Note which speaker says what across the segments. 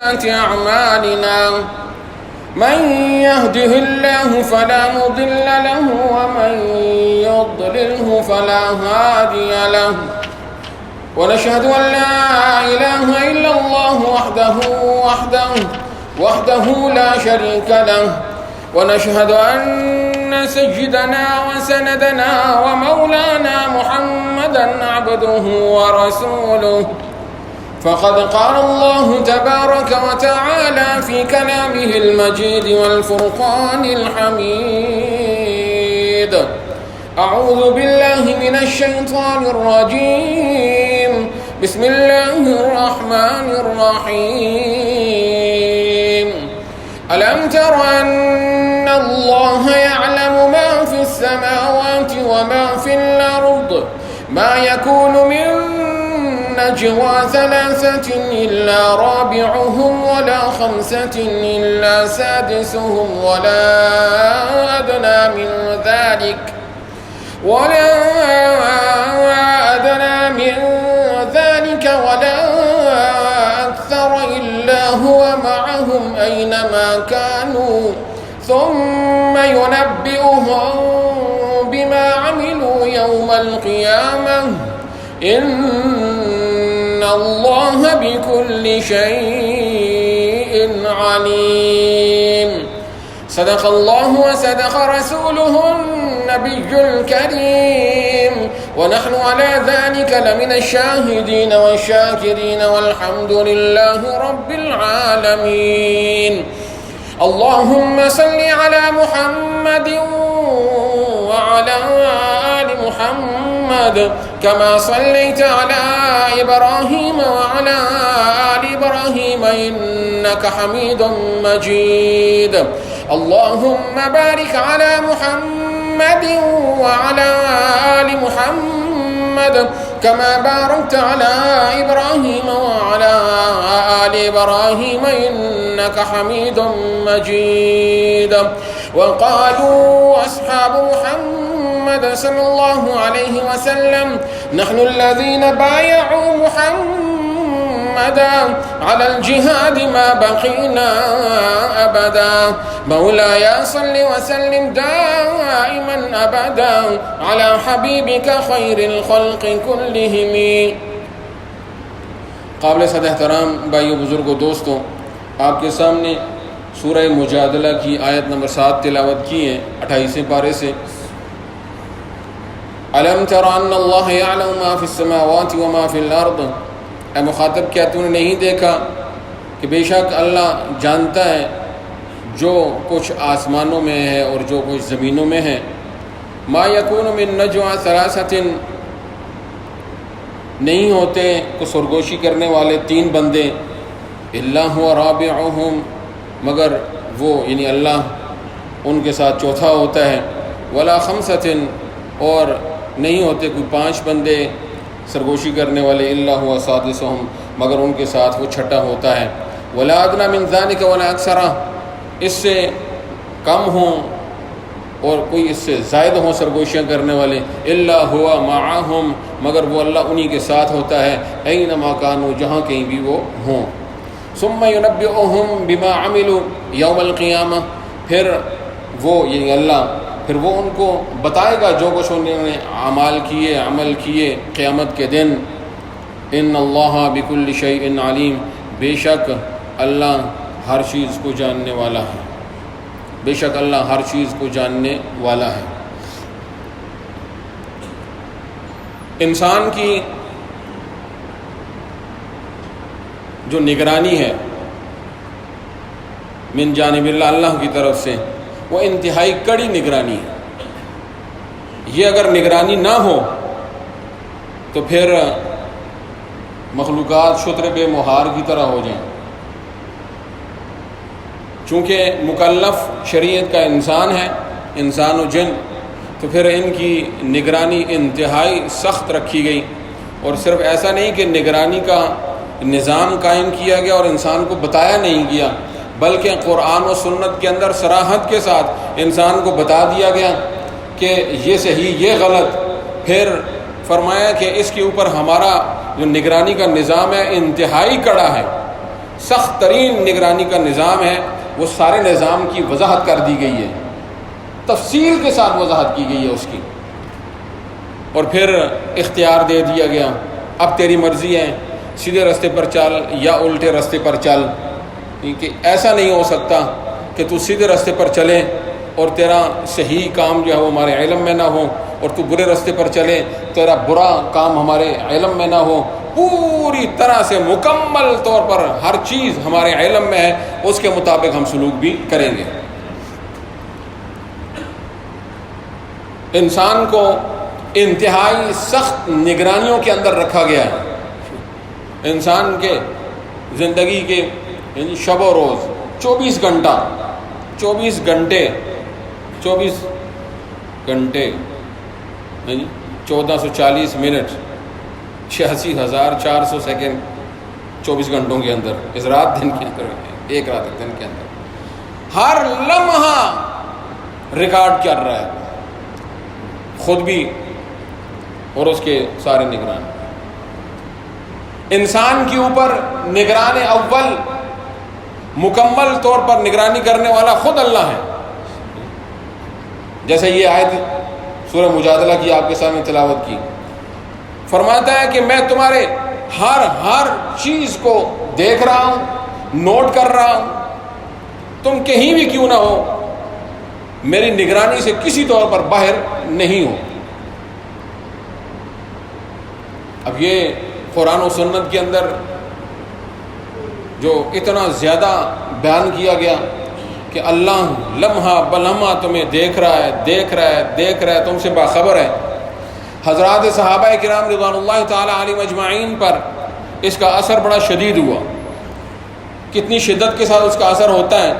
Speaker 1: أعمالنا من يهده الله فلا مضل له ومن يضلله فلا هادي له ونشهد أن لا إله إلا الله وحده لا شريك له ونشهد أن سيدنا وسندنا ومولانا محمدا عبده ورسوله فقد قال الله تبارك وتعالى في كلامه المجيد والفرقان الحميد أعوذ بالله من الشيطان الرجيم بسم الله الرحمن الرحيم ألم تر أن الله يعلم ما في السماوات وما في الأرض ما يكون من نجوى ثلاثة إلا رابعهم ولا خمسة إلا سادسهم ولا أدنى من ذلك ولا أكثر إلا هو معهم أينما كانوا ثم ينبئهم بما عملوا يوم القيامة إن الله بكل شيء عليم صدق الله وصدق رسوله النبي الكريم ونحن على ذلك لمن الشاهدين والشاكرين والحمد لله رب العالمين اللهم صل على محمد وعلى آل محمد كما صليت على إبراهيم وعلى آل إبراهيم إنك حميد مجيد اللهم بارك على محمد وعلى آل محمد كما باركت على إبراهيم وعلى آل إبراهيم إنك حميد مجيد وقالوا أصحاب محمد صلى الله عليه وسلم نحن الذين بايعوا محمدا على الجهاد ما بقينا أبدا مولاي صل وسلم دائما أبدا على حبيبك خير الخلق كلهم. قابل صد احترام بھائیو بزرگوں دوستوں، آپ کے سامنے سورہ مجادلہ کی آیت نمبر 7 تلاوت کی ہے 28 پارے سے. الم تر ان اللہ یعلم ما فی السماوات وما فی الارض، اے مخاطب کیا تو نے نہیں دیکھا کہ بے شک اللہ جانتا ہے جو کچھ آسمانوں میں ہے اور جو کچھ زمینوں میں ہے. ما یکون من نجوى ثلاثۃ، نہیں ہوتے کو سرگوشی کرنے والے 3 بندے، الا هو رابعهم، مگر وہ یعنی اللہ ان کے ساتھ چوتھا ہوتا ہے. ولا خمسۃ، اور نہیں ہوتے کوئی 5 بندے سرگوشی کرنے والے، الا هو سادسهم، مگر ان کے ساتھ وہ چھٹا ہوتا ہے. ولا ادنى من ذلك ولا اکثر، اس سے کم ہوں اور کوئی اس سے زائد ہوں سرگوشیاں کرنے والے، الا هو معهم، مگر وہ اللہ انہی کے ساتھ ہوتا ہے، اینما کانوا، جہاں کہیں بھی وہ ہوں. ثم ينبئهم بما عملوا یوم القیامہ، پھر وہ یعنی اللہ پھر وہ ان کو بتائے گا جو کچھ انہوں نے عمل کیے قیامت کے دن. ان اللہ بکل شیء علیم، بے شک اللہ ہر چیز کو جاننے والا ہے، بے شک اللہ ہر چیز کو جاننے والا ہے. انسان کی جو نگرانی ہے من جانب اللہ کی طرف سے، وہ انتہائی کڑی نگرانی ہے. یہ اگر نگرانی نہ ہو تو پھر مخلوقات شتر بے مہار کی طرح ہو جائیں. چونکہ مکلف شریعت کا انسان ہے، انسان و جن، تو پھر ان کی نگرانی انتہائی سخت رکھی گئی. اور صرف ایسا نہیں کہ نگرانی کا نظام قائم کیا گیا اور انسان کو بتایا نہیں گیا، بلکہ قرآن و سنت کے اندر صراحت کے ساتھ انسان کو بتا دیا گیا کہ یہ صحیح یہ غلط. پھر فرمایا کہ اس کے اوپر ہمارا جو نگرانی کا نظام ہے انتہائی کڑا ہے. سخت ترین نگرانی کا نظام ہے، وہ سارے نظام کی وضاحت کر دی گئی ہے، تفصیل کے ساتھ وضاحت کی گئی ہے اس کی، اور پھر اختیار دے دیا گیا اب تیری مرضی ہے، سیدھے راستے پر چل یا الٹے راستے پر چل، کیونکہ ایسا نہیں ہو سکتا کہ تو سیدھے راستے پر چلے اور تیرا صحیح کام جو ہے وہ ہمارے علم میں نہ ہو، اور تو برے راستے پر چلے تیرا برا کام ہمارے علم میں نہ ہو۔ پوری طرح سے مکمل طور پر ہر چیز ہمارے علم میں ہے، اس کے مطابق ہم سلوک بھی کریں گے۔ انسان کو انتہائی سخت نگرانیوں کے اندر رکھا گیا ہے۔ انسان کے زندگی کے یعنی شب و روز 24 گھنٹے یعنی 1440 منٹ 86,400 سیکنڈ 24 گھنٹوں کے اندر، اس رات دن کے اندر، ایک رات ایک دن کے اندر ہر لمحہ ریکارڈ کر رہا ہے، خود بھی اور اس کے سارے نگران۔ انسان کے اوپر نگران اول مکمل طور پر نگرانی کرنے والا خود اللہ ہے، جیسے یہ آیت سورہ مجادلہ کی آپ کے سامنے تلاوت کی، فرماتا ہے کہ میں تمہارے ہر چیز کو دیکھ رہا ہوں، نوٹ کر رہا ہوں، تم کہیں بھی کیوں نہ ہو میری نگرانی سے کسی طور پر باہر نہیں ہو۔ اب یہ قرآن و سنت کے اندر جو اتنا زیادہ بیان کیا گیا کہ اللہ لمحہ بلمحہ تمہیں دیکھ رہا ہے، تم سے باخبر ہے۔ حضرات صحابہ کرام رضوان اللہ تعالی علیہم اجمعین پر اس کا اثر بڑا شدید ہوا، کتنی شدت کے ساتھ اس کا اثر ہوتا ہے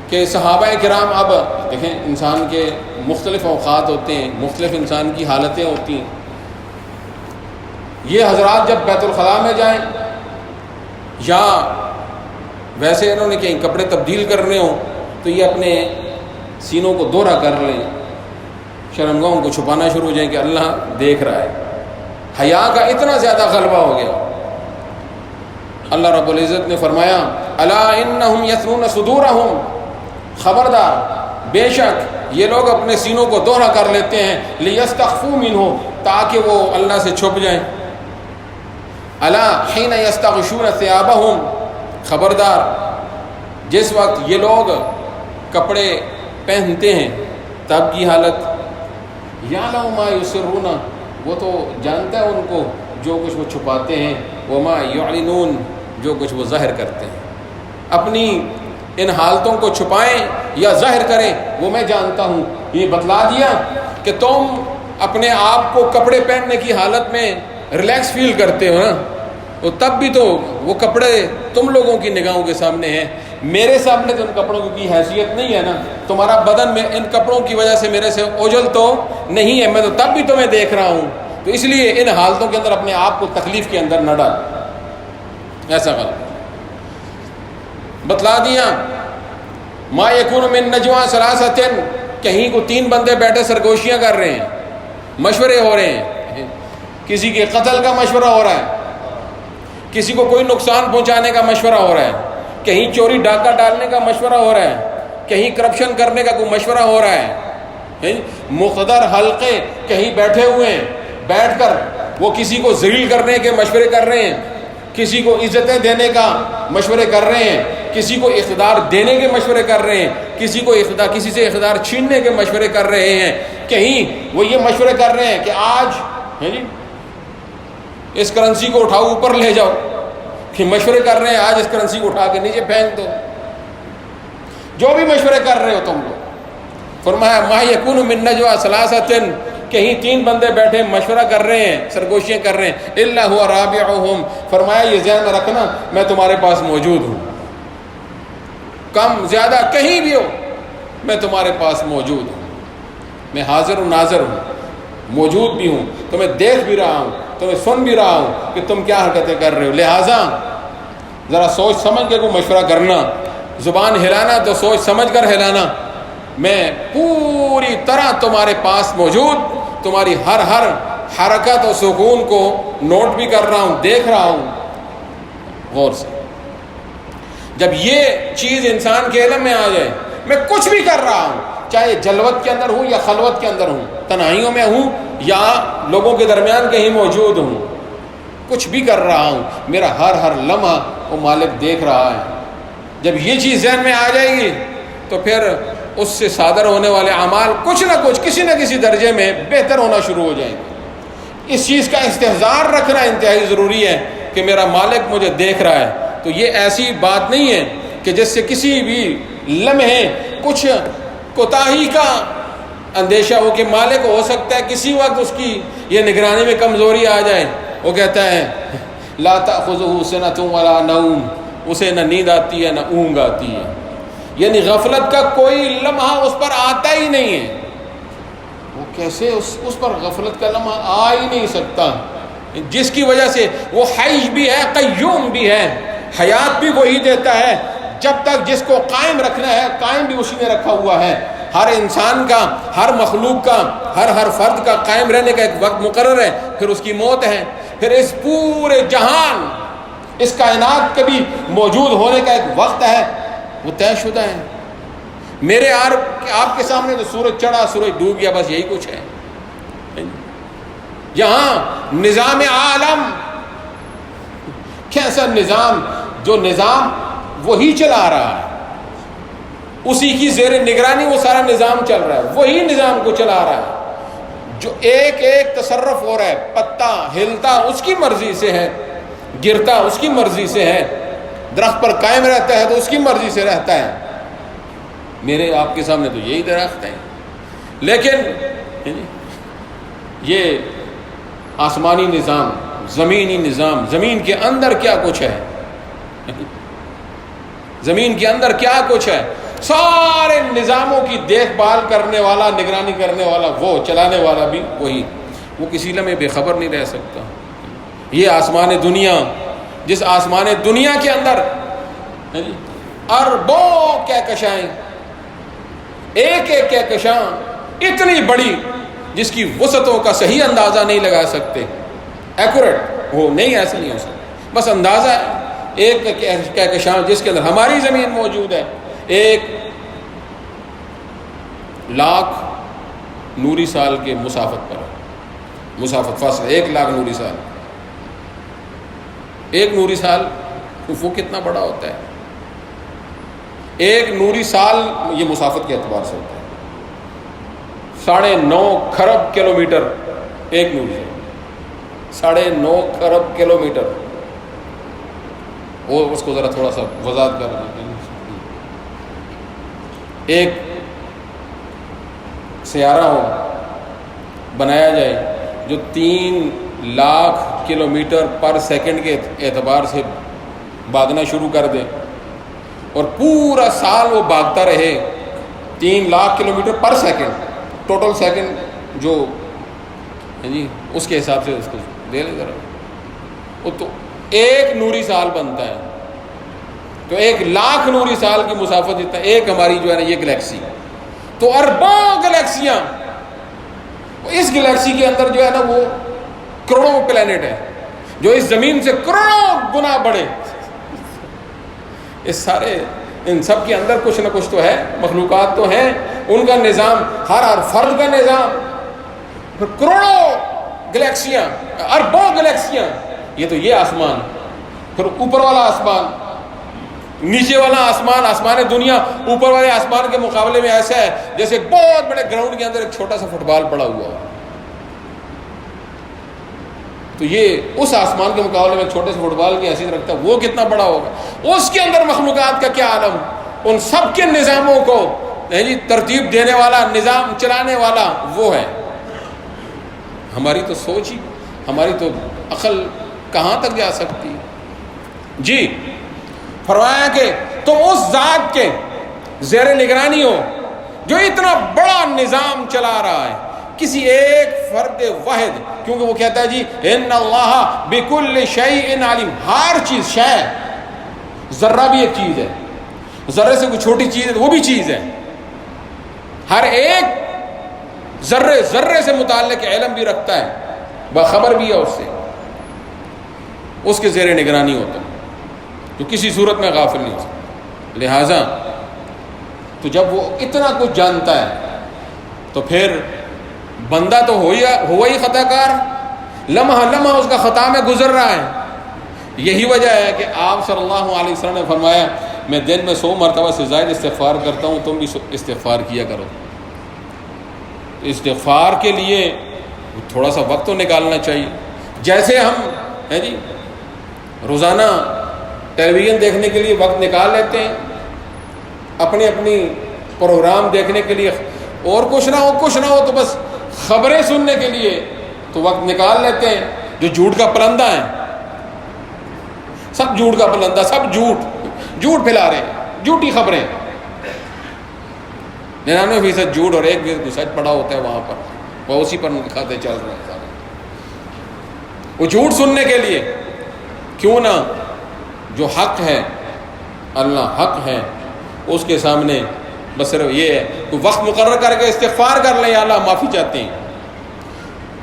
Speaker 1: کہ صحابہ کرام، اب دیکھیں انسان کے مختلف اوقات ہوتے ہیں، مختلف انسان کی حالتیں ہوتی ہیں، یہ حضرات جب بیت الخلاء میں جائیں یا ویسے انہوں نے کہیں کپڑے تبدیل کرنے ہوں تو یہ اپنے سینوں کو دوہرا کر لیں، شرمگاہوں کو چھپانا شروع ہو جائیں کہ اللہ دیکھ رہا ہے۔ حیا کا اتنا زیادہ غلبہ ہو گیا۔ اللہ رب العزت نے فرمایا الا انہم یثنون صدورہم، خبردار بے شک یہ لوگ اپنے سینوں کو دوہرا کر لیتے ہیں، لیستخفوا منہ، تاکہ وہ اللہ سے چھپ جائیں۔ الا حین یستغشون ثیابہم، خبردار جس وقت یہ لوگ کپڑے پہنتے ہیں تب کی حالت، یعلم ما یسرون، وہ تو جانتا ہے ان کو جو کچھ وہ چھپاتے ہیں، وما یعلنون، جو کچھ وہ ظاہر کرتے ہیں۔ اپنی ان حالتوں کو چھپائیں یا ظاہر کریں وہ میں جانتا ہوں۔ یہ بتلا دیا کہ تم اپنے آپ کو کپڑے پہننے کی حالت میں ریلیکس فیل کرتے ہو نا، تو تب بھی تو وہ کپڑے تم لوگوں کی نگاہوں کے سامنے ہیں، میرے سامنے تو ان کپڑوں کی حیثیت نہیں ہے نا، تمہارا بدن میں ان کپڑوں کی وجہ سے میرے سے اوجھل تو نہیں ہے، میں تو تب بھی تمہیں دیکھ رہا ہوں، تو اس لیے ان حالتوں کے اندر اپنے آپ کو تکلیف کے اندر نہ ڈال۔ ایسا غلط بتلا دیا۔ ما یکون من نجوا ثلاثۃ، کہیں کو 3 بندے بیٹھے سرگوشیاں کر رہے ہیں، مشورے ہو رہے ہیں، کسی کے قتل کا مشورہ ہو رہا ہے، کسی کو کوئی نقصان پہنچانے کا مشورہ ہو رہا ہے، کہیں چوری ڈاکہ ڈالنے کا مشورہ ہو رہا ہے، کہیں کرپشن کرنے کا کوئی مشورہ ہو رہا ہے، مقتدر حلقے کہیں بیٹھے ہوئے ہیں، بیٹھ کر وہ کسی کو ذلیل کرنے کے مشورے کر رہے ہیں، کسی کو عزتیں دینے کا مشورے کر رہے ہیں، کسی کو اقتدار دینے کے مشورے کر رہے ہیں، کسی سے اقتدار چھیننے کے مشورے کر رہے ہیں، کہیں وہ یہ مشورے کر رہے ہیں کہ آج اس کرنسی کو اٹھاؤ اوپر لے جاؤ، کہ مشورے کر رہے ہیں آج اس کرنسی کو اٹھا کے نیچے پھینک دو، جو بھی مشورے کر رہے ہو تم لوگ۔ فرمایا ما یکون من نجوا ثلاثۃ، کہیں 3 بندے بیٹھے مشورہ کر رہے ہیں، سرگوشیاں کر رہے ہیں، الا هو رابعهم، فرمایا یہ ذہن میں رکھنا میں تمہارے پاس موجود ہوں، کم زیادہ کہیں بھی ہو میں تمہارے پاس موجود ہوں، میں حاضر و ناظر ہوں، موجود بھی ہوں، تمہیں دیکھ بھی رہا ہوں، تمہیں سن بھی رہا ہوں کہ تم کیا حرکتیں کر رہے ہو، لہٰذا ذرا سوچ سمجھ کے کوئی مشورہ کرنا، زبان ہلانا تو سوچ سمجھ کر ہلانا، میں پوری طرح تمہارے پاس موجود، تمہاری ہر حرکت و سکون کو نوٹ بھی کر رہا ہوں، دیکھ رہا ہوں۔ غور سے. جب یہ چیز انسان کے علم میں آ جائے، میں کچھ بھی کر رہا ہوں، چاہے جلوت کے اندر ہوں یا خلوت کے اندر ہوں، تنہائیوں میں ہوں یا لوگوں کے درمیان کہیں موجود ہوں، کچھ بھی کر رہا ہوں، میرا ہر لمحہ وہ مالک دیکھ رہا ہے. جب یہ چیز ذہن میں آ جائے گی تو پھر اس سے صادر ہونے والے اعمال کچھ نہ کچھ کسی نہ کسی درجے میں بہتر ہونا شروع ہو جائیں گے. اس چیز کا استحضار رکھنا انتہائی ضروری ہے کہ میرا مالک مجھے دیکھ رہا ہے. تو یہ ایسی بات نہیں ہے کہ جس سے کسی بھی لمحے کچھ کوتاہی کا اندیشہ ہو کہ مالک ہو سکتا ہے کسی وقت اس کی یہ نگرانی میں کمزوری آ جائے. وہ کہتا ہے لا تأخذہ سنۃ ولا نوم، اسے نہ نیند آتی ہے نہ اونگ آتی ہے، یعنی غفلت کا کوئی لمحہ اس پر آتا ہی نہیں ہے. وہ کیسے اس پر غفلت کا لمحہ آ ہی نہیں سکتا، جس کی وجہ سے وہ حی بھی ہے قیوم بھی ہے، حیات بھی وہی دیتا ہے. جب تک جس کو قائم رکھنا ہے قائم بھی اسی نے رکھا ہوا ہے. ہر انسان کا، ہر مخلوق کا، ہر فرد کا قائم رہنے کا ایک وقت مقرر ہے، پھر اس کی موت ہے. پھر اس پورے جہان، اس کائنات کے بھی موجود ہونے کا ایک وقت ہے، وہ طے شدہ ہے. میرے آپ کے سامنے تو سورج چڑھا سورج ڈوب گیا، بس یہی کچھ ہے. یہاں نظام عالم کیسا نظام، جو نظام وہی چلا رہا ہے، اسی کی زیر نگرانی وہ سارا نظام چل رہا ہے، وہی نظام کو چلا رہا ہے. جو ایک تصرف ہو رہا ہے، پتا ہلتا اس کی مرضی سے ہے، گرتا اس کی مرضی سے ہے، درخت پر قائم رہتا ہے تو اس کی مرضی سے رہتا ہے. میرے آپ کے سامنے تو یہی درخت ہے، لیکن یہ آسمانی نظام، زمینی نظام، زمین کے اندر کیا کچھ ہے، زمین کے اندر کیا کچھ ہے، سارے نظاموں کی دیکھ بھال کرنے والا، نگرانی کرنے والا وہ، چلانے والا بھی وہی. وہ کسی لمحے بے خبر نہیں رہ سکتا. یہ آسمان دنیا، جس آسمان دنیا کے اندر اربوں کہکشائیں، ایک کہکشاں اتنی بڑی جس کی وسعتوں کا صحیح اندازہ نہیں لگا سکتے، ایکوریٹ وہ نہیں، ایسا نہیں ہو سکتا، بس اندازہ ہے. ایک کہکشاں جس کے اندر ہماری زمین موجود ہے، 1,00,000 نوری سال کے مسافت پر، مسافت فاصلہ 1,00,000 نوری سال. ایک نوری سال وہ کتنا بڑا ہوتا ہے؟ ایک نوری سال یہ مسافت کے اعتبار سے ہوتا ہے 9.5 کھرب کلومیٹر. ایک نوری سال 9.5 کھرب کلومیٹر. وہ اس کو ذرا تھوڑا سا وضاحت کر دیں. ایک سیارہ ہو بنایا جائے جو 3,00,000 کلومیٹر پر سیکنڈ کے اعتبار سے بھاگنا شروع کر دے، اور پورا سال وہ بھاگتا رہے 3,00,000 kilometre per second, total second جو ہے جی اس کے حساب سے اس کو دے لے ذرا، وہ تو 1 نوری سال بنتا ہے. تو 1,00,000 نوری سال کی مسافت جتنا ایک ہماری جو ہے نا یہ گلیکسی، تو اربوں گلیکسیاں. اس گلیکسی کے اندر جو ہے نا وہ کروڑوں پلینٹ ہے جو اس زمین سے کروڑوں گنا بڑے. اس سارے ان سب کے اندر کچھ نہ کچھ تو ہے، مخلوقات تو ہیں، ان کا نظام، ہر فرد کا نظام، پھر کروڑوں گلیکسیاں، اربوں گلیکسیاں. یہ تو یہ آسمان، پھر اوپر والا آسمان، نیچے والا آسمان، آسمان دنیا اوپر والے آسمان کے مقابلے میں ایسا ہے جیسے بہت بڑے گراؤنڈ کے اندر ایک چھوٹا سا فٹ بال پڑا ہوا ہو. تو یہ اس آسمان کے مقابلے میں ایک چھوٹے سے فٹ بال کی حیثیت رکھتا ہے، وہ کتنا بڑا ہوگا. اس کے اندر مخلوقات کا کیا عالم، ان سب کے نظاموں کو ترتیب دینے والا، نظام چلانے والا وہ ہے. ہماری تو سوچ ہی، ہماری تو عقل کہاں تک جا سکتی ہے. جی فرمایا کہ تم اس ذات کے زیر نگرانی ہو جو اتنا بڑا نظام چلا رہا ہے، کسی ایک فرد واحد، کیونکہ وہ کہتا ہے جی ان اللہ بکل شیء علیم، ہر چیز، شے، ذرہ بھی ایک چیز ہے، ذرے سے کوئی چھوٹی چیز ہے وہ بھی چیز ہے، ہر ایک ذرے سے متعلق علم بھی رکھتا ہے، باخبر بھی ہے اس سے، اس کے زیر نگرانی ہوتا ہے. جو کسی صورت میں غافل نہیں ہو سکتا۔ لہٰذا تو جب وہ اتنا کچھ جانتا ہے تو پھر بندہ تو ہوا ہی خطا کار، لمحہ لمحہ اس کا خطا میں گزر رہا ہے۔ یہی وجہ ہے کہ آپ صلی اللہ علیہ وسلم نے فرمایا میں دن میں 100 مرتبہ سے زائد استغفار کرتا ہوں، تم بھی استغفار کیا کرو۔ استغفار کے لیے تھوڑا سا وقت تو نکالنا چاہیے۔ جیسے ہم روزانہ ٹیلی ویژن دیکھنے کے لیے وقت نکال لیتے ہیں، اپنی پروگرام دیکھنے کے لیے، اور کچھ نہ ہو تو بس خبریں سننے کے لیے تو وقت نکال لیتے ہیں۔ جو جھوٹ کا پلندہ ہے، سب جھوٹ کا پلندہ، سب جھوٹ پھیلا رہے ہیں، جھوٹی خبریں، 99% جھوٹ اور 1% سچ پڑا ہوتا ہے وہاں پر، وہ اسی پر ان کے کھاتے چل رہے ہیں۔ وہ جھوٹ سننے کے لیے کیوں نہ جو حق ہے، اللہ حق ہے، اس کے سامنے بس صرف یہ ہے کہ وقت مقرر کر کے استغفار کر لیں، یا اللہ معافی چاہتے ہیں۔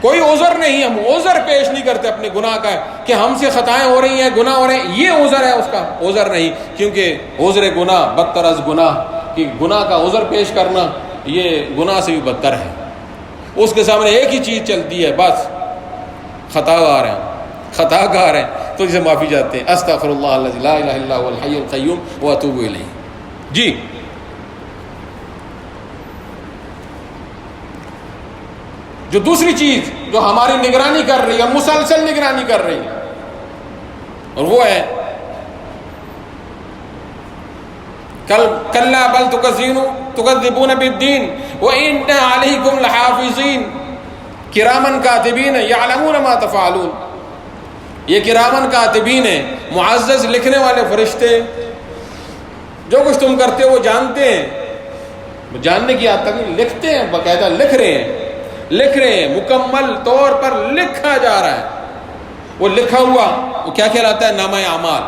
Speaker 1: کوئی عذر نہیں، ہم عذر پیش نہیں کرتے اپنے گناہ کا کہ ہم سے خطائیں ہو رہی ہیں، گناہ ہو رہے ہیں، یہ عذر ہے، اس کا عذر نہیں، کیونکہ عذر گناہ بدتر از گناہ، کہ گناہ کا عذر پیش کرنا یہ گناہ سے بھی بدتر ہے۔ اس کے سامنے ایک ہی چیز چلتی ہے، بس خطا کار ہیں تو جسے معافی چاہتے ہیں، استغفر اللہ الذی لا الہ الا هو الحی القیوم واتوب الیہ۔ جی جو دوسری چیز جو ہماری نگرانی کر رہی ہے، مسلسل نگرانی کر رہی ہے، اور وہ ہے کلا بل تکذبون بالدین وان علیکم لحافظین کرامن کاتبین یعلمون ما تفعلون۔ یہ کرامن کاتبین ہیں، معزز لکھنے والے فرشتے، جو کچھ تم کرتے ہو وہ جانتے ہیں، جاننے کی حد تک نہیں، لکھتے ہیں، باقاعدہ لکھ رہے ہیں، مکمل طور پر لکھا جا رہا ہے۔ وہ لکھا ہوا وہ کیا کہلاتا ہے؟ نامہ اعمال،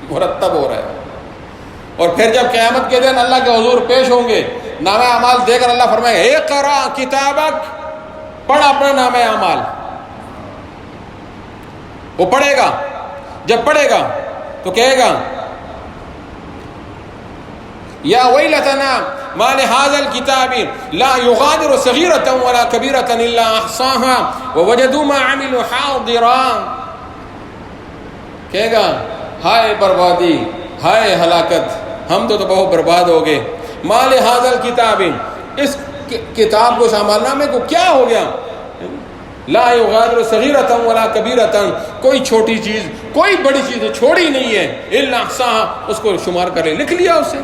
Speaker 1: مرتب ہو رہا ہے۔ اور پھر جب قیامت کے دن اللہ کے حضور پیش ہوں گے، نامہ اعمال دے کر اللہ فرمائے گا اقرا کتابک، پڑھ اپنا نامہ اعمال۔ وہ پڑھے گا، جب پڑھے گا تو کہے گا یا ویلتنا ما لهذا الكتاب لا يغادر صغيرة ولا كبيرة الا احصاها ووجدوا ما عملوا حاضرا۔ کہے گا ہائے بربادی، ہائے ہلاکت، ہم تو بہت برباد ہو گئے۔ ما لهذا الكتاب، اس کتاب کو، عمل نامے کو کیا ہو گیا؟ لا یغادر صغیرۃ ولا کبیرۃ، کوئی چھوٹی چیز کوئی بڑی چیز چھوڑی نہیں ہے، الا احصاها، اس کو شمار کر لکھ لیا اسے۔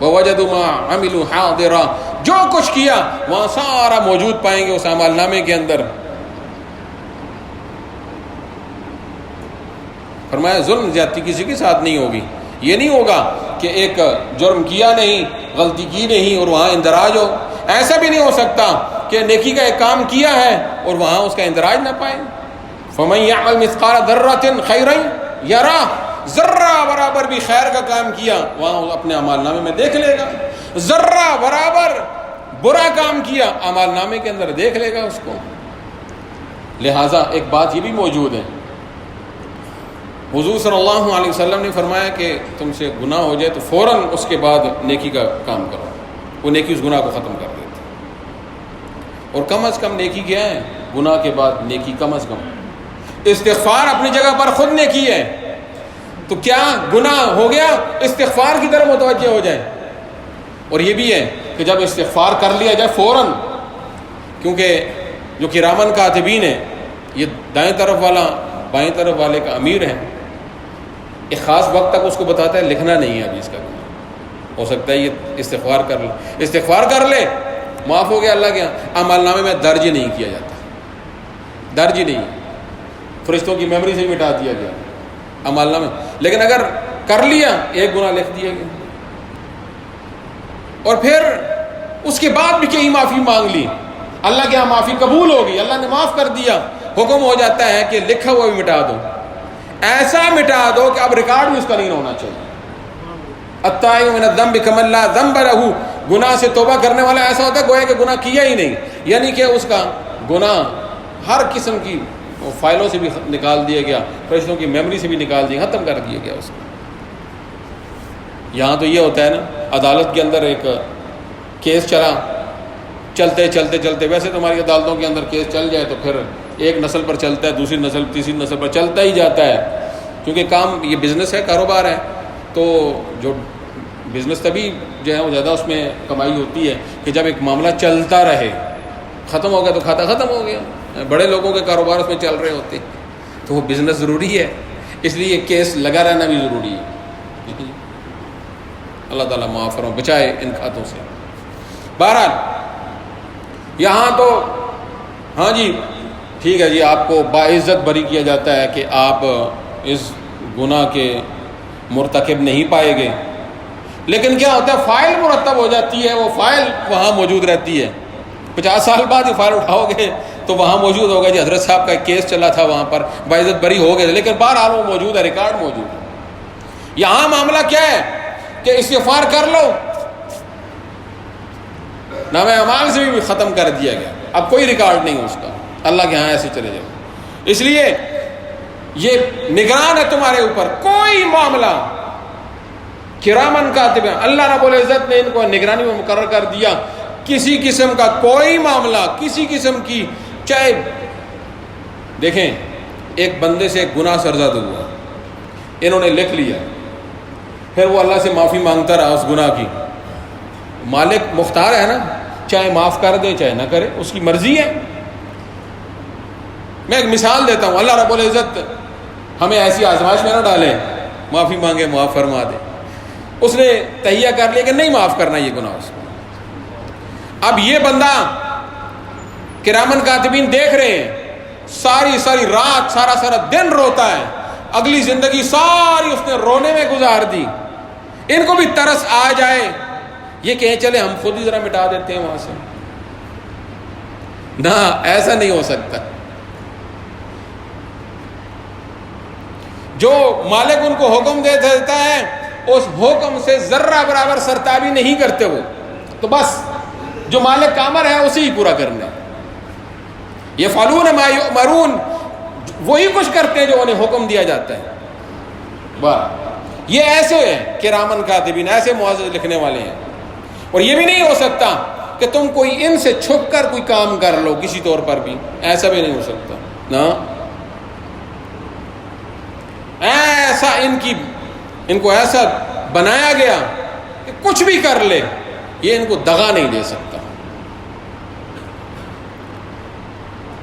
Speaker 1: ووجدوا ما عملوا حاضرا، جو کچھ کیا وہاں سارا موجود پائیں گے اس اعمال نامے کے اندر۔ فرمایا ظلم زیادتی کسی کے ساتھ نہیں ہوگی۔ یہ نہیں ہوگا کہ ایک جرم کیا نہیں، غلطی کی نہیں اور وہاں اندراج ہو۔ ایسا بھی نہیں ہو سکتا کہ نیکی کا ایک کام کیا ہے اور وہاں اس کا اندراج نہ پائے۔ فَمَن يَعْمَلْ مِثْقَالَ ذَرَّةٍ خَيْرًا يَرَهُ، ذرہ برابر بھی خیر کا کام کیا وہاں اپنے اعمال نامے میں دیکھ لے گا، ذرہ برابر برا کام کیا اعمال نامے کے اندر دیکھ لے گا اس کو۔ لہٰذا ایک بات یہ بھی موجود ہے، حضور صلی اللہ علیہ وسلم نے فرمایا کہ تم سے گناہ ہو جائے تو فوراً اس کے بعد نیکی کا کام کرو، وہ نیکی اس گناہ کو ختم کر دیتی۔ اور کم از کم نیکی کیا ہے؟ گناہ کے بعد نیکی کم از کم استغفار اپنی جگہ پر خود نیکی ہے۔ تو کیا گناہ ہو گیا استغفار کی طرف متوجہ ہو جائے۔ اور یہ بھی ہے کہ جب استغفار کر لیا جائے فوراً، کیونکہ جو کرامن کاتبین ہے، یہ دائیں طرف والا بائیں طرف والے کا امیر ہے، ایک خاص وقت تک اس کو بتاتا ہے لکھنا نہیں ہے ابھی اس کا گناہ، ہو سکتا ہے یہ استغفار کر لے معاف ہو گیا اللہ کے یہاں، اعمال نامے میں درج نہیں کیا جاتا، درج ہی نہیں، فرشتوں کی میموری سے مٹا دیا گیا اعمال نامے۔ لیکن اگر کر لیا ایک گناہ لکھ دیا گیا، اور پھر اس کے بعد بھی کہیں معافی مانگ لی، اللہ کے یہاں معافی قبول ہوگی، اللہ نے معاف کر دیا، حکم ہو جاتا ہے کہ لکھا ہوا بھی مٹا دو، ایسا مٹا دو کہ اب ریکارڈ بھی اس کا نہیں ہونا چاہیے۔ التائب من الذنب کمن لا ذنب لہ، گناہ سے توبہ کرنے والا ایسا ہوتا ہے گویا کہ گناہ کیا ہی نہیں، یعنی کہ اس کا گناہ ہر قسم کی وہ فائلوں سے بھی نکال دیا گیا، فرشتوں کی میموری سے بھی نکال دیا، ختم کر دیا گیا اس کو۔ یہاں تو یہ ہوتا ہے نا، عدالت کے اندر ایک کیس چلا، چلتے چلتے چلتے، ویسے تو ہماری عدالتوں کے اندر کیس چل جائے تو پھر ایک نسل پر چلتا ہے، دوسری نسل، تیسری نسل پر چلتا ہی جاتا ہے، کیونکہ کام یہ بزنس ہے، کاروبار ہے، تو جو بزنس تبھی جو ہے وہ زیادہ اس میں کمائی ہوتی ہے کہ جب ایک معاملہ چلتا رہے، ختم ہو گیا تو کھاتا ختم ہو گیا۔ بڑے لوگوں کے کاروبار اس میں چل رہے ہوتے ہیں تو وہ بزنس ضروری ہے، اس لیے کیس لگا رہنا بھی ضروری ہے۔ اللہ تعالیٰ معاف فرمائے، بچائے ان کھاتوں سے۔ بہرحال یہاں تو ہاں جی ٹھیک ہے جی، آپ کو باعزت بری کیا جاتا ہے کہ آپ اس گناہ کے مرتکب نہیں پائے گے، لیکن کیا ہوتا ہے، فائل مرتب ہو جاتی ہے، وہ فائل وہاں موجود رہتی ہے، 50 سال بعد یہ فائل اٹھاؤ گے تو وہاں موجود ہوگا جی حضرت صاحب کا ایک کیس چلا تھا، وہاں پر باعزت بری ہو گئے، لیکن بہرحال وہ موجود ہے، ریکارڈ موجود ہے۔ یہاں معاملہ کیا ہے کہ استغفار کر لو، نامہ اعمال سے بھی ختم کر دیا گیا، اب کوئی ریکارڈ نہیں اس کا، اللہ کے ہاں ایسے چلے جاؤ۔ اس لیے یہ نگران ہے تمہارے اوپر، کوئی معاملہ کرامن کاتبین، اللہ رب العزت نے ان کو نگرانی میں مقرر کر دیا، کسی قسم کا کوئی معاملہ، کسی قسم کی، چاہے دیکھیں ایک بندے سے ایک گناہ سرزد ہوا، انہوں نے لکھ لیا، پھر وہ اللہ سے معافی مانگتا رہا اس گناہ کی، مالک مختار ہے نا، چاہے معاف کر دے چاہے نہ کرے، اس کی مرضی ہے۔ میں ایک مثال دیتا ہوں، اللہ رب العزت ہمیں ایسی آزمائش میں نہ ڈالے، معافی مانگے معاف فرما دے، اس نے تہیہ کر لیا کہ نہیں معاف کرنا یہ گناہ اس کو، اب یہ بندہ کرامن کاتبین دیکھ رہے ہیں، ساری رات سارا دن روتا ہے، اگلی زندگی ساری اس نے رونے میں گزار دی، ان کو بھی ترس آ جائے، یہ کہیں چلے ہم خود ہی ذرا مٹا دیتے ہیں وہاں سے، نہ ایسا نہیں ہو سکتا۔ جو مالک ان کو حکم دے دیتا ہے اس حکم سے ذرہ برابر سرتابی نہیں کرتے وہ، تو بس جو مالک کا امر ہے اسی ہی پورا کرنا۔ یفعلون ما یؤمرون، وہی کچھ کرتے ہیں جو انہیں حکم دیا جاتا ہے۔ واہ، یہ ایسے ہیں کرامن کاتبین، ایسے معزز لکھنے والے ہیں، اور یہ بھی نہیں ہو سکتا کہ تم کوئی ان سے چھپ کر کوئی کام کر لو کسی طور پر بھی، ایسا بھی نہیں ہو سکتا نا، ایسا ان کو ایسا بنایا گیا کہ کچھ بھی کر لے یہ ان کو دغا نہیں دے سکتا۔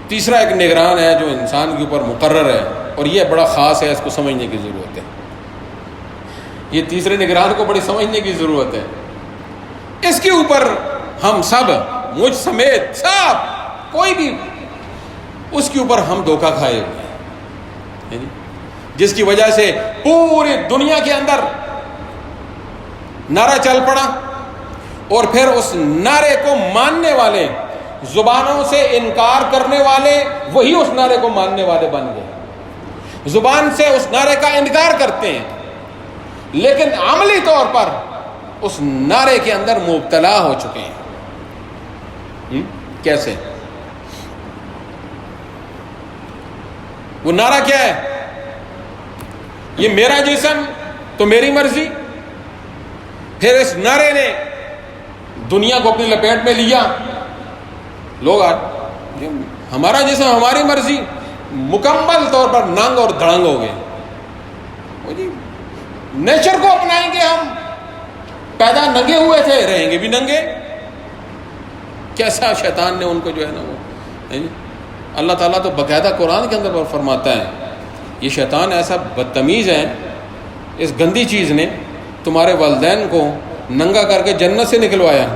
Speaker 1: تیسرا ایک نگران ہے جو انسان کے اوپر مقرر ہے، اور یہ بڑا خاص ہے، اس کو سمجھنے کی ضرورت ہے، یہ تیسرے نگران کو بڑی سمجھنے کی ضرورت ہے۔ اس کے اوپر ہم سب، مجھ سمیت سب، کوئی بھی اس کے اوپر ہم دھوکہ کھائے ہوئے ہیں، جس کی وجہ سے پوری دنیا کے اندر نعرہ چل پڑا، اور پھر اس نعرے کو ماننے والے، زبانوں سے انکار کرنے والے وہی اس نعرے کو ماننے والے بن گئے، زبان سے اس نعرے کا انکار کرتے ہیں لیکن عملی طور پر اس نعرے کے اندر مبتلا ہو چکے ہیں۔ کیسے؟ وہ نعرہ کیا ہے؟ یہ میرا جسم تو میری مرضی۔ پھر اس نعرے نے دنیا کو اپنی لپیٹ میں لیا، لوگ ہمارا جسم ہماری مرضی، مکمل طور پر ننگ اور دھڑنگ ہو گئے۔ نیچر کو اپنائیں گے، ہم پیدا ننگے ہوئے تھے، رہیں گے بھی ننگے۔ کیسا شیطان نے ان کو جو ہے نا وہ، اللہ تعالیٰ تو باقاعدہ قرآن کے اندر فرماتا ہے، یہ شیطان ایسا بدتمیز ہے، اس گندی چیز نے تمہارے والدین کو ننگا کر کے جنت سے نکلوایا،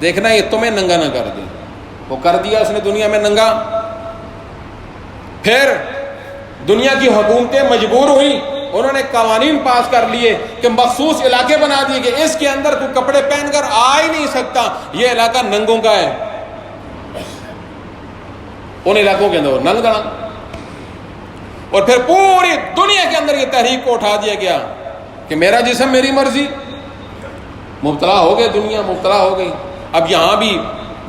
Speaker 1: دیکھنا یہ تمہیں ننگا نہ کر دے۔ وہ کر دیا اس نے دنیا میں ننگا، پھر دنیا کی حکومتیں مجبور ہوئی، انہوں نے قوانین پاس کر لیے کہ مخصوص علاقے بنا دیے کہ اس کے اندر کوئی کپڑے پہن کر آ ہی نہیں سکتا، یہ علاقہ ننگوں کا ہے۔ ان علاقوں کے اندر وہ ننگ دڑا، اور پھر پوری دنیا کے اندر یہ تحریک کو اٹھا دیا گیا کہ میرا جسم میری مرضی۔ مبتلا ہو گئے، دنیا مبتلا ہو گئی۔ اب یہاں بھی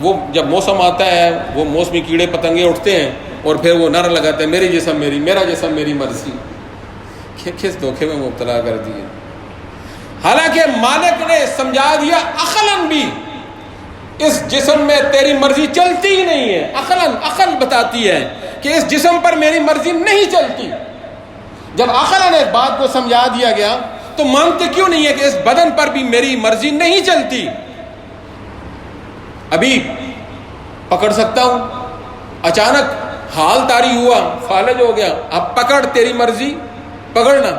Speaker 1: وہ جب موسم آتا ہے وہ موسمی کیڑے پتنگے اٹھتے ہیں اور پھر وہ نعرہ لگاتے ہیں میری جسم میری، میرا جسم میری مرضی. کس دھوکے میں مبتلا کر دیے. حالانکہ مالک نے سمجھا دیا عقلاً بھی اس جسم میں تیری مرضی چلتی ہی نہیں ہے. عقل بتاتی ہے کہ اس جسم پر میری مرضی نہیں چلتی. جب عقلاً ایک بات کو سمجھا دیا گیا تو مانتے کیوں نہیں ہے کہ اس بدن پر بھی میری مرضی نہیں چلتی. ابھی پکڑ سکتا ہوں، اچانک حال طاری ہوا، فالج ہو گیا، اب پکڑ تیری مرضی پکڑنا.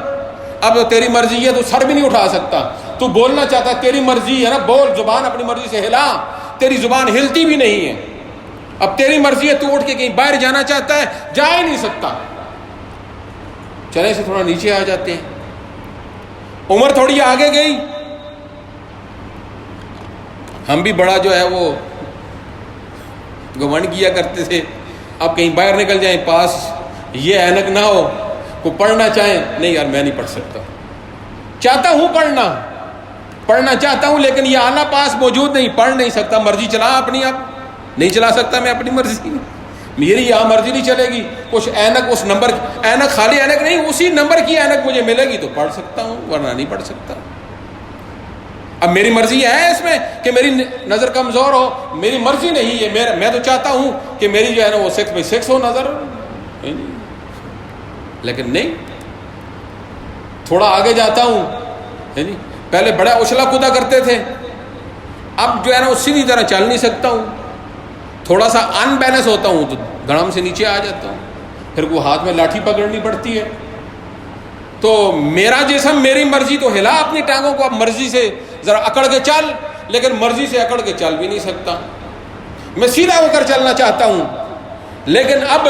Speaker 1: اب تیری مرضی ہے تو سر بھی نہیں اٹھا سکتا. تو بولنا چاہتا ہے تیری مرضی ہے نا، بول، زبان اپنی مرضی سے ہلا، تیری زبان ہلتی بھی نہیں ہے. اب تیری مرضی ہے تو اٹھ کے کہیں باہر جانا چاہتا ہے، جا ہی نہیں سکتا. چلے سے تھوڑا نیچے آ جاتے ہیں. عمر تھوڑی آگے گئی، ہم بھی بڑا جو ہے وہ گھمنڈ کیا کرتے تھے. اب کہیں باہر نکل جائیں، پاس یہ اینک نہ ہو، کو پڑھنا چاہیں، نہیں یار میں نہیں پڑھ سکتا. چاہتا ہوں پڑھنا چاہتا ہوں لیکن یہ آلہ پاس موجود نہیں، پڑھ نہیں سکتا. مرضی چلا اپنی، اب نہیں چلا سکتا میں اپنی مرضی، میری یہاں مرضی نہیں چلے گی. کچھ اینک اس نمبر، اینک خالی اینک نہیں، اسی نمبر کی اینک مجھے ملے گی تو پڑھ سکتا ہوں، ورنہ نہیں پڑھ سکتا. اب میری مرضی ہے اس میں کہ میری نظر کمزور ہو، میری مرضی نہیں ہے. میں تو چاہتا ہوں کہ میری جو ہے نا وہ 6/6 ہو نظر، لیکن نہیں. تھوڑا آگے جاتا ہوں، پہلے بڑا اچھلا کودا کرتے تھے، اب جو ہے نا وہ سیدھی طرح چل نہیں سکتا ہوں. تھوڑا سا ان بیلنس ہوتا ہوں تو دھڑام سے نیچے آ جاتا ہوں. پھر وہ ہاتھ میں لاٹھی پکڑنی پڑتی ہے. تو میرا جسم میری مرضی تو ہلا اپنی ٹانگوں کو، اب مرضی سے ذرا اکڑ کے چل، لیکن مرضی سے اکڑ کے چل بھی نہیں سکتا. میں سیدھا ہو کر چلنا چاہتا ہوں، لیکن اب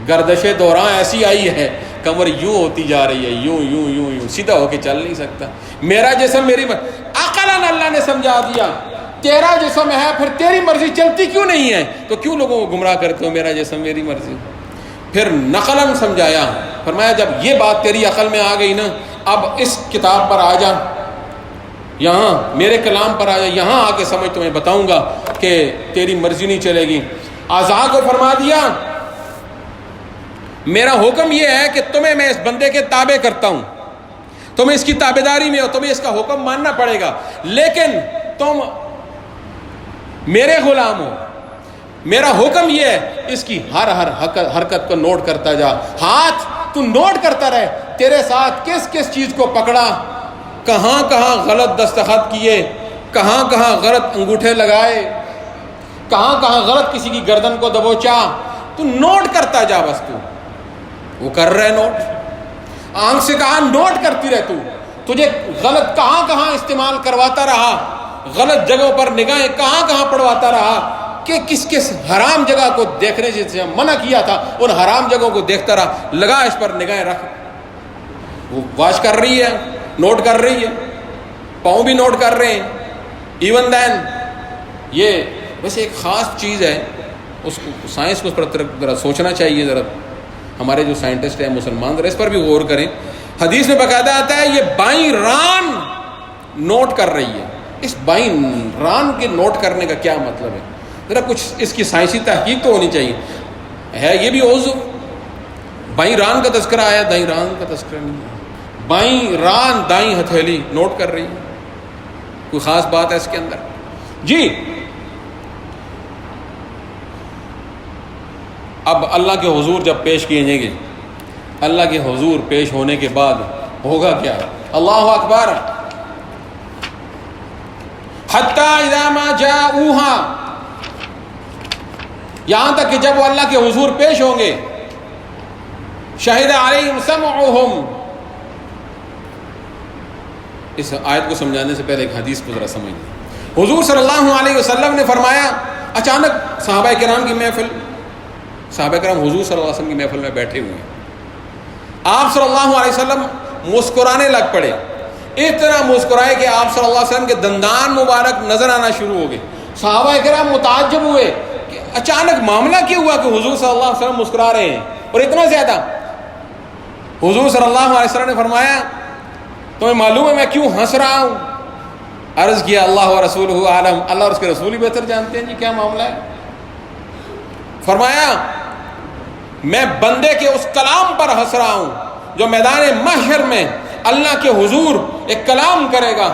Speaker 1: گردش دوران ایسی آئی ہے، کمر یوں ہوتی جا رہی ہے، یوں یوں یوں یوں، سیدھا ہو کے چل نہیں سکتا. میرا جسم میری عقلاً اللہ نے سمجھا دیا تیرا جسم ہے، پھر تیری مرضی چلتی کیوں نہیں ہے؟ تو کیوں لوگوں کو گمراہ کرتے ہو؟ میرا جسم میری مرضی. پھر نقلاً سمجھایا، فرمایا جب یہ بات تیری عقل میں آ گئی نا، اب اس کتاب پر آ جا، یہاں میرے کلام پر آ جا، یہاں آ کے سمجھ، تمہیں بتاؤں گا کہ تیری مرضی نہیں چلے گی. اعضاء کو فرما دیا میرا حکم یہ ہے کہ تمہیں میں اس بندے کے تابع کرتا ہوں، تمہیں اس کی تابعداری میں ہو، تمہیں اس کا حکم ماننا پڑے گا، لیکن تم میرے غلام ہو. میرا حکم یہ ہے اس کی ہر حرکت کو نوٹ کرتا جا. ہاتھ تو نوٹ کرتا رہے، تیرے ساتھ کس کس چیز کو پکڑا، کہاں کہاں غلط دستخط کیے، کہاں کہاں غلط انگوٹھے لگائے، کہاں کہاں غلط کسی کی گردن کو دبوچا. تو نوٹ کرتا جا، بس تو وہ کر رہے نوٹ. آنکھ سے کہا نوٹ کرتی رہ، تجھے غلط کہاں کہاں استعمال کرواتا رہا، غلط جگہوں پر نگاہیں کہاں کہاں پڑواتا رہا، کہ کس کس حرام جگہ کو دیکھنے سے منع کیا تھا، ان حرام جگہوں کو دیکھتا رہا. لگا اس پر نگاہیں رکھ. وہ واچ کر رہی ہے، نوٹ کر رہی ہے، پاؤں بھی نوٹ کر رہے ہیں. ایون دین یہ ویسے ایک خاص چیز ہے، اس کو سائنس کو ذرا سوچنا چاہیے. ذرا ہمارے جو سائنٹسٹ ہیں مسلمان ذرا اس پر بھی غور کریں. حدیث میں باقاعدہ آتا ہے یہ بائیں ران نوٹ کر رہی ہے. اس بائیں ران کے نوٹ کرنے کا کیا مطلب ہے؟ ذرا کچھ اس کی سائنسی تحقیق تو ہونی چاہیے. ہے یہ بھی عضو؟ بائیں ران کا تذکرہ آیا، دائیں ران کا تذکرہ نہیں ہے. بائیں ران دائیں ہتھیلی نوٹ کر رہی ہے. کوئی خاص بات ہے اس کے اندر؟ جی اب اللہ کے حضور جب پیش کیے جائیں گے، اللہ کے حضور پیش ہونے کے بعد ہوگا کیا؟ اللہ اکبر. حتی اذا ما جاؤوہا، یہاں تک کہ جب وہ اللہ کے حضور پیش ہوں گے، شہد علیہم سمعہم. اس آیت کو سمجھانے سے پہلے ایک حدیث کو ذرا سمجھ لیں. حضور صلی اللہ علیہ وسلم نے فرمایا، اچانک صحابہ کرام کی محفل، صحابہ کرام حضور صلی اللہ علیہ وسلم کی محفل میں بیٹھے ہوئے ہیں، آپ صلی اللہ علیہ وسلم مسکرانے لگ پڑے. اتنا مسکرائے کہ آپ صلی اللہ علیہ وسلم کے دندان مبارک نظر آنا شروع ہو گئے. صحابہ کرام متعجب ہوئے کہ اچانک معاملہ کیا ہوا کہ حضور صلی اللہ علیہ وسلم مسکرا رہے ہیں اور اتنا زیادہ. حضور صلی اللہ علیہ وسلم نے فرمایا تمہیں معلوم ہے میں کیوں ہنس رہا ہوں؟ عرض کیا اللہ و رسولہ عالم، اللہ اور اس کے رسول ہی بہتر جانتے ہیں جی کیا معاملہ ہے. فرمایا میں بندے کے اس کلام پر ہنس رہا ہوں جو میدان محشر میں اللہ کے حضور ایک کلام کرے گا،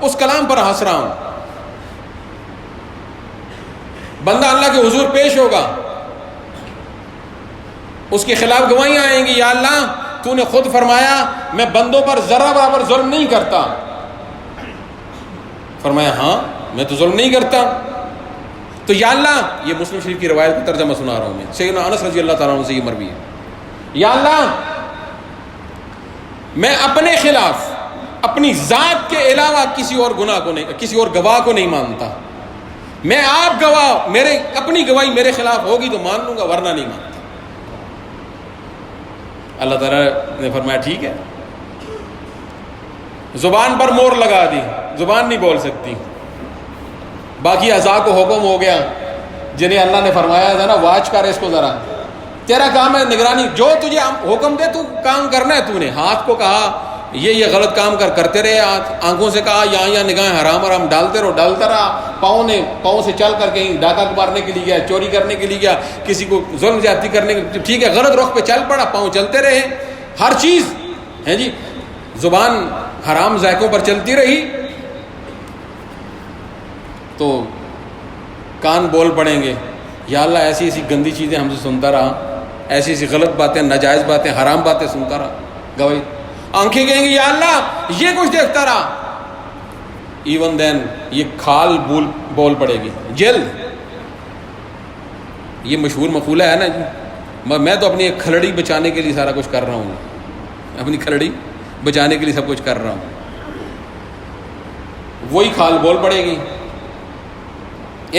Speaker 1: اس کلام پر ہنس رہا ہوں. بندہ اللہ کے حضور پیش ہوگا، اس کے خلاف گواہیاں آئیں گی، یا اللہ تو نے خود فرمایا میں بندوں پر ذرہ برابر ظلم نہیں کرتا. فرمایا ہاں میں تو ظلم نہیں کرتا. تو یا اللہ، یہ مسلم شریف کی روایت کا ترجمہ سنا رہا ہوں میں، سیدنا انس رضی اللہ تعالیٰ عنہ سے یہ مروی ہے. یا اللہ میں اپنے خلاف اپنی ذات کے علاوہ کسی اور گناہ کو نہیں، کسی اور گواہ کو نہیں مانتا. میں آپ گواہ، میرے اپنی گواہی میرے خلاف ہوگی تو مان لوں گا ورنہ نہیں مانتا. اللہ تعالیٰ نے فرمایا ٹھیک ہے. زبان پر مور لگا دی، زبان نہیں بول سکتی. باقی اعضاء کو حکم ہو گیا جنہیں اللہ نے فرمایا تھا نا واچ کر اس کو ذرا، تیرا کام ہے نگرانی، جو تجھے حکم دے تو کام کرنا ہے. تو نے ہاتھ کو کہا یہ غلط کام کرتے رہے ہاتھ، آنکھوں سے کہا یہاں نگاہیں حرام ڈالتے رہو، ڈالتا رہا. پاؤں سے چل کر کہیں ڈاکہ مارنے کے لیے گیا، چوری کرنے کے لیے گیا، کسی کو ظلم زیادتی کرنے کے، ٹھیک ہے غلط رخ پہ چل پڑا، پاؤں چلتے رہے. ہر چیز ہے جی، زبان حرام ذائقوں پر چلتی رہی تو کان بول پڑیں گے یا اللہ ایسی ایسی گندی چیزیں ہم سے سنتا رہا، ایسی ایسی غلط باتیں، ناجائز باتیں، حرام باتیں سنتا رہا. گواہی آنکھیں کہیں گی یا اللہ یہ کچھ دیکھتا رہا. ایون دین یہ کھال بول پڑے گی، جلد. یہ مشہور مقولہ ہے نا جی، میں تو اپنی ایک کھلڑی بچانے کے لیے سارا کچھ کر رہا ہوں، اپنی کھلڑی بچانے کے لیے سب کچھ کر رہا ہوں. وہی کھال بول پڑے گی،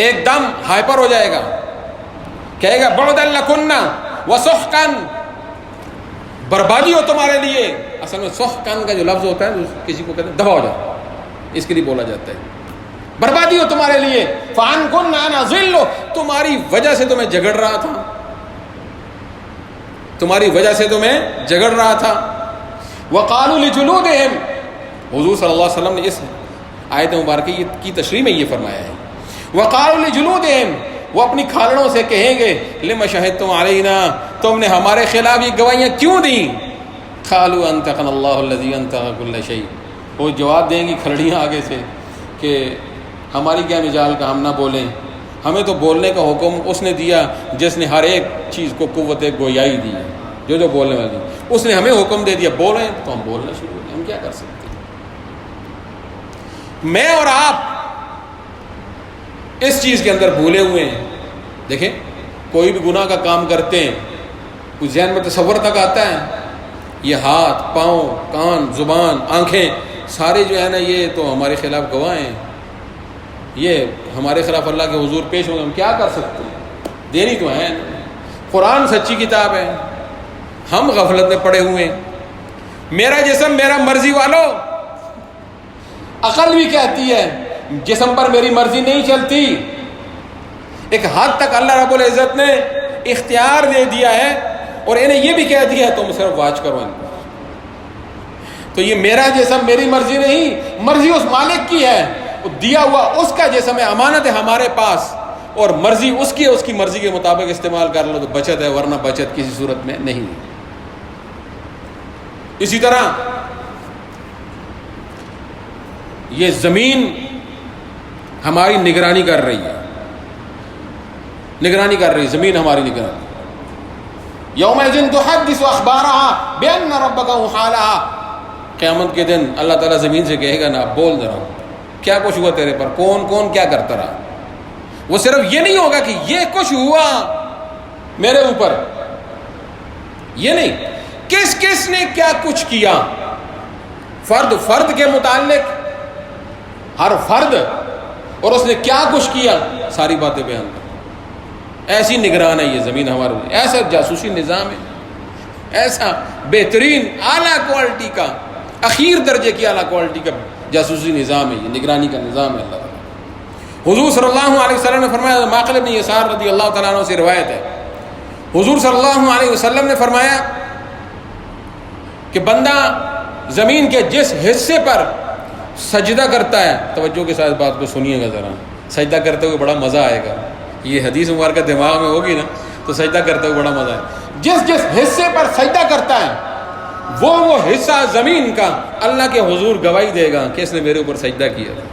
Speaker 1: ایک دم ہائپر ہو جائے گا، کہے گا بعدا لکن وسحقا، بربادی ہو تمہارے لیے. اصل میں سحقا کا جو لفظ ہوتا ہے کسی کو کہتے ہیں دبا ہو جاتا، اس کے لیے بولا جاتا ہے بربادی ہو تمہارے لیے. فعنکن انا ذل، تمہاری وجہ سے تو میں جھگڑ رہا تھا، تمہاری وجہ سے تو میں جھگڑ رہا تھا. وقالوا لجلودہم، حضور صلی اللہ علیہ وسلم نے اس آیت مبارکہ کی تشریح میں یہ فرمایا ہے. وقالوا لجلودہم، وہ اپنی کھالڑوں سے کہیں گے لم شہدتم علینا، تم نے ہمارے خلاف یہ گواہیاں کیوں دیں؟ قالوا انطقنا اللہ الذی انطق کل شیء، وہ جواب دیں گی کھلڑیاں آگے سے کہ ہماری کیا مجال کا ہم نہ بولیں، ہمیں تو بولنے کا حکم اس نے دیا جس نے ہر ایک چیز کو قوت گویائی دی ہے، جو بولنے والی اس نے ہمیں حکم دے دیا، بولیں تو ہم بولنا شروع کریں، ہم کیا کر سکتے ہیں. میں اور آپ اس چیز کے اندر بھولے ہوئے ہیں. دیکھیں کوئی بھی گناہ کا کام کرتے ہیں کچھ ذہن میں تصور تک آتا ہے، یہ ہاتھ، پاؤں، کان، زبان، آنکھیں سارے جو ہے نا یہ تو ہمارے خلاف گواہ ہیں، یہ ہمارے خلاف اللہ کے حضور پیش ہوں گے، ہم کیا کر سکتے ہیں؟ دینی تو ہے. قرآن سچی کتاب ہے، ہم غفلت میں پڑے ہوئے ہیں. میرا جسم میرا مرضی والو، عقل بھی کہتی ہے جسم پر میری مرضی نہیں چلتی. ایک حد تک اللہ رب العزت نے اختیار دے دیا ہے اور انہیں یہ بھی کہہ دیا ہے تم صرف واچ کرو ان کو. تو یہ میرا جسم میری مرضی نہیں، مرضی اس مالک کی ہے، دیا ہوا اس کا جسم ہے، امانت ہے ہمارے پاس، اور مرضی اس کی ہے، اس کی مرضی کے مطابق استعمال کر لو تو بچت ہے، ورنہ بچت کسی صورت میں نہیں. اسی طرح یہ زمین ہماری نگرانی کر رہی ہے، نگرانی کر رہی ہے زمین ہماری نگرانی. یومئذ تحدث اخبارها بان ربک اوحی لها، قیامت کے دن اللہ تعالیٰ زمین سے کہے گا نا بول ذرا کیا کچھ ہوا تیرے پر، کون کون کیا کرتا رہا. وہ صرف یہ نہیں ہوگا کہ یہ کچھ ہوا میرے اوپر، یہ نہیں، کس کس نے کیا کچھ کیا، فرد فرد کے متعلق ہر فرد اور اس نے کیا کچھ کیا، ساری باتیں بیان کر. ایسی نگران ہے یہ زمین ہمارے، ایسا جاسوسی نظام ہے، ایسا بہترین اعلیٰ کوالٹی کا، اخیر درجے کی اعلیٰ کوالٹی کا جاسوسی نظام ہے، یہ نگرانی کا نظام ہے اللہ تعالیٰ. حضور صلی اللہ علیہ وسلم نے فرمایا، معقل بن یسار رضی اللہ تعالیٰ عنہ سے روایت ہے، حضور صلی اللہ علیہ وسلم نے فرمایا کہ بندہ زمین کے جس حصے پر سجدہ کرتا ہے، توجہ کے ساتھ بات کو سنیے گا ذرا، سجدہ کرتے ہوئے بڑا مزہ آئے گا، یہ حدیث مبارکہ دماغ میں ہوگی نا تو سجدہ کرتے ہوئے بڑا مزہ آئے. جس جس حصے پر سجدہ کرتا ہے وہ حصہ زمین کا اللہ کے حضور گواہی دے گا کہ اس نے میرے اوپر سجدہ کیا تھا.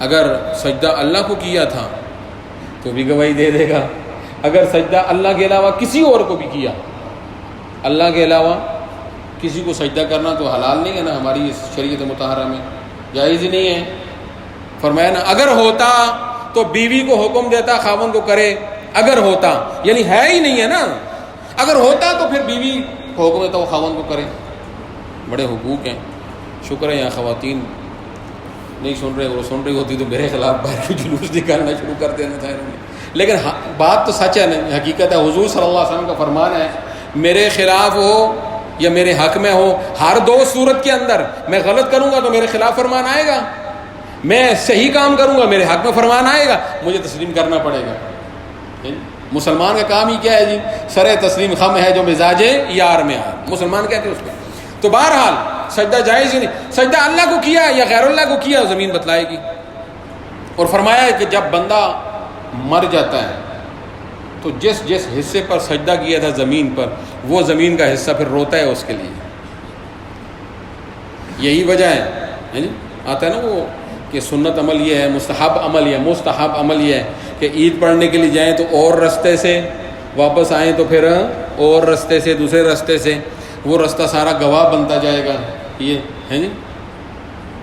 Speaker 1: اگر سجدہ اللہ کو کیا تھا تو بھی گواہی دے گا، اگر سجدہ اللہ کے علاوہ کسی اور کو بھی کیا، اللہ کے علاوہ کسی کو سجدہ کرنا تو حلال نہیں ہے نا، ہماری اس شریعت مطہرہ میں جائز ہی نہیں ہے. فرمایا نا اگر ہوتا تو بیوی کو حکم دیتا خاوند کو کرے، اگر ہوتا یعنی ہے ہی نہیں ہے نا، اگر ہوتا تو پھر بیوی کو حکم دیتا وہ خاوند کو کرے. بڑے حقوق ہیں. شکر ہے یہاں خواتین نہیں سن رہے، وہ سن رہی ہوتی تو میرے خلاف باہر کو جلوس نکالنا شروع کر دینا تھا انہوں نے. لیکن بات تو سچ ہے نا، حقیقت ہے. حضور صلی اللہ علیہ وسلم کا فرمان ہے میرے خلاف ہو یا میرے حق میں ہو، ہر دو صورت کے اندر میں غلط کروں گا تو میرے خلاف فرمان آئے گا، میں صحیح کام کروں گا میرے حق میں فرمان آئے گا، مجھے تسلیم کرنا پڑے گا. مسلمان کا کام ہی کیا ہے جی؟ سر تسلیم خم ہے جو مزاج یار میں آ، مسلمان کہتے ہیں اس کو. تو بہرحال سجدہ جائز ہی نہیں. سجدہ اللہ کو کیا یا غیر اللہ کو کیا زمین بتلائے گی. اور فرمایا کہ جب بندہ مر جاتا ہے تو جس جس حصے پر سجدہ کیا تھا زمین پر، وہ زمین کا حصہ پھر روتا ہے اس کے لیے. یہی وجہ ہے آتا ہے نا وہ کہ سنت عمل یہ ہے، مستحب عمل یہ، مستحب عمل یہ ہے کہ عید پڑھنے کے لیے جائیں تو اور رستے سے، واپس آئیں تو پھر اور رستے سے، دوسرے رستے سے، وہ رستہ سارا گواہ بنتا جائے گا. یہ ہے جی.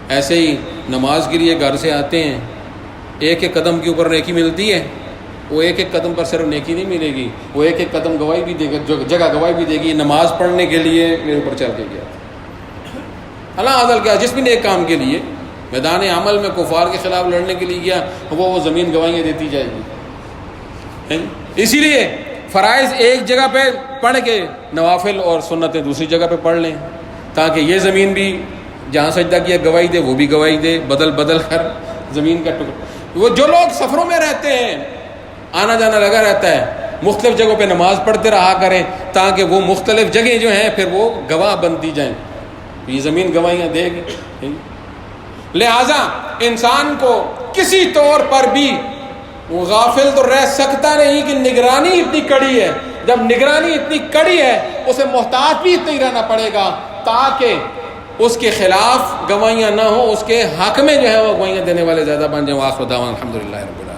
Speaker 1: ایسے ہی نماز کے لیے گھر سے آتے ہیں، ایک ایک قدم کے اوپر نیکی ملتی ہے، وہ ایک ایک قدم پر صرف نیکی نہیں ملے گی، وہ ایک ایک قدم گواہی بھی دے گا، جگہ گواہی بھی دے گی نماز پڑھنے کے لیے میرے اوپر چل کے گیا. اللہ عزل کیا جس بھی نیک کام کے لیے میدان عمل میں کفار کے خلاف لڑنے کے لیے گیا، وہ زمین گواہیاں دیتی جائے گی. اسی لیے فرائض ایک جگہ پہ پڑھ کے نوافل اور سنتیں دوسری جگہ پہ پڑھ لیں، تاکہ یہ زمین بھی جہاں سجدہ کیا گواہی دے، وہ بھی گواہی دے، بدل بدل کر زمین کا ٹکڑا. وہ جو لوگ سفروں میں رہتے ہیں، آنا جانا لگا رہتا ہے، مختلف جگہوں پہ نماز پڑھتے رہا کریں تاکہ وہ مختلف جگہیں جو ہیں پھر وہ گواہ بنتی جائیں. یہ زمین گواہیاں دے گی. لہٰذا انسان کو کسی طور پر بھی غافل تو رہ سکتا نہیں کہ نگرانی اتنی کڑی ہے. جب نگرانی اتنی کڑی ہے اسے محتاط بھی اتنا ہی رہنا پڑے گا تاکہ اس کے خلاف گواہیاں نہ ہوں، اس کے حق میں جو ہے وہ گواہیاں دینے والے زیادہ بن جائیں. وآخر دعوانا الحمدللہ رب العالمین.